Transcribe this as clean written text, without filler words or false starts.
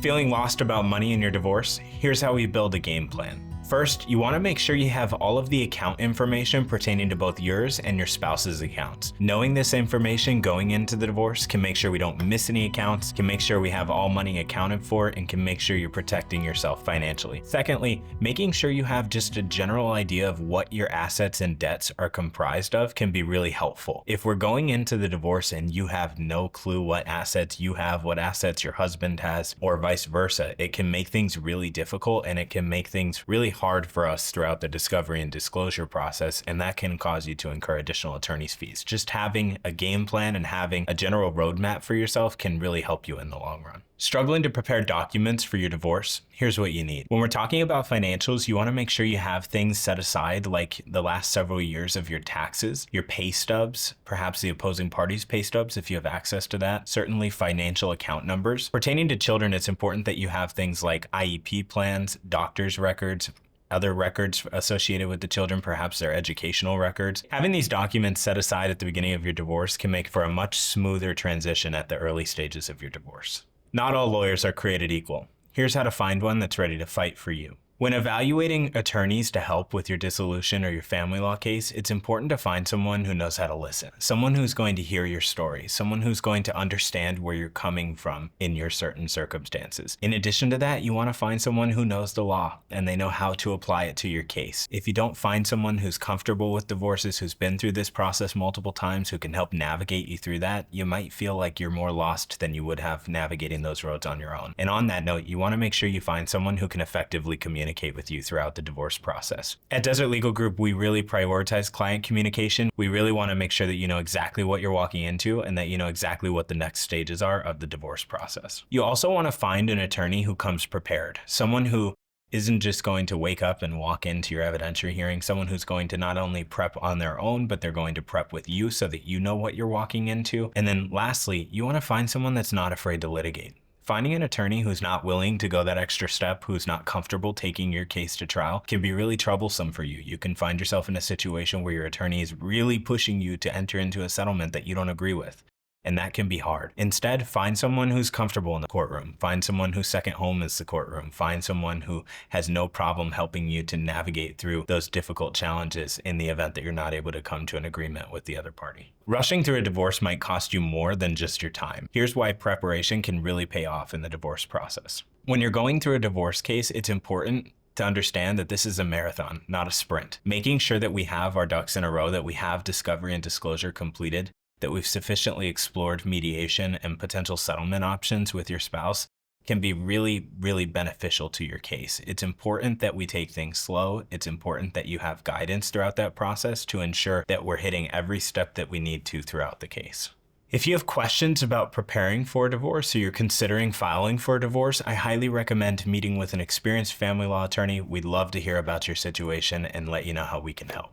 Feeling lost about money in your divorce? Here's how we build a game plan. First, you want to make sure you have all of the account information pertaining to both yours and your spouse's accounts. Knowing this information going into the divorce can make sure we don't miss any accounts, can make sure we have all money accounted for, and can make sure you're protecting yourself financially. Secondly, making sure you have just a general idea of what your assets and debts are comprised of can be really helpful. If we're going into the divorce and you have no clue what assets you have, what assets your husband has, or vice versa, it can make things really difficult and it can make things really hard for us throughout the discovery and disclosure process, and that can cause you to incur additional attorney's fees. Just having a game plan and having a general roadmap for yourself can really help you in the long run. Struggling to prepare documents for your divorce? Here's what you need. When we're talking about financials, you want to make sure you have things set aside like the last several years of your taxes, your pay stubs, perhaps the opposing party's pay stubs if you have access to that, certainly financial account numbers. Pertaining to children, it's important that you have things like IEP plans, doctor's records, other records associated with the children, perhaps their educational records. Having these documents set aside at the beginning of your divorce can make for a much smoother transition at the early stages of your divorce. Not all lawyers are created equal. Here's how to find one that's ready to fight for you. When evaluating attorneys to help with your dissolution or your family law case, it's important to find someone who knows how to listen, someone who's going to hear your story, someone who's going to understand where you're coming from in your certain circumstances. In addition to that, you want to find someone who knows the law and they know how to apply it to your case. If you don't find someone who's comfortable with divorces, who's been through this process multiple times, who can help navigate you through that, you might feel like you're more lost than you would have navigating those roads on your own. And on that note, you want to make sure you find someone who can effectively communicate with you throughout the divorce process. At Desert Legal Group, we really prioritize client communication. We really want to make sure that you know exactly what you're walking into and that you know exactly what the next stages are of the divorce process. You also want to find an attorney who comes prepared, someone who isn't just going to wake up and walk into your evidentiary hearing, someone who's going to not only prep on their own, but they're going to prep with you so that you know what you're walking into. And then lastly, you want to find someone that's not afraid to litigate. Finding an attorney who's not willing to go that extra step, who's not comfortable taking your case to trial, can be really troublesome for you. You can find yourself in a situation where your attorney is really pushing you to enter into a settlement that you don't agree with. And that can be hard. Instead, find someone who's comfortable in the courtroom. Find someone whose second home is the courtroom. Find someone who has no problem helping you to navigate through those difficult challenges in the event that you're not able to come to an agreement with the other party. Rushing through a divorce might cost you more than just your time. Here's why preparation can really pay off in the divorce process. When you're going through a divorce case, it's important to understand that this is a marathon, not a sprint. Making sure that we have our ducks in a row, that we have discovery and disclosure completed, that we've sufficiently explored mediation and potential settlement options with your spouse can be really, really beneficial to your case. It's important that we take things slow. It's important that you have guidance throughout that process to ensure that we're hitting every step that we need to throughout the case. If you have questions about preparing for a divorce or you're considering filing for a divorce, I highly recommend meeting with an experienced family law attorney. We'd love to hear about your situation and let you know how we can help.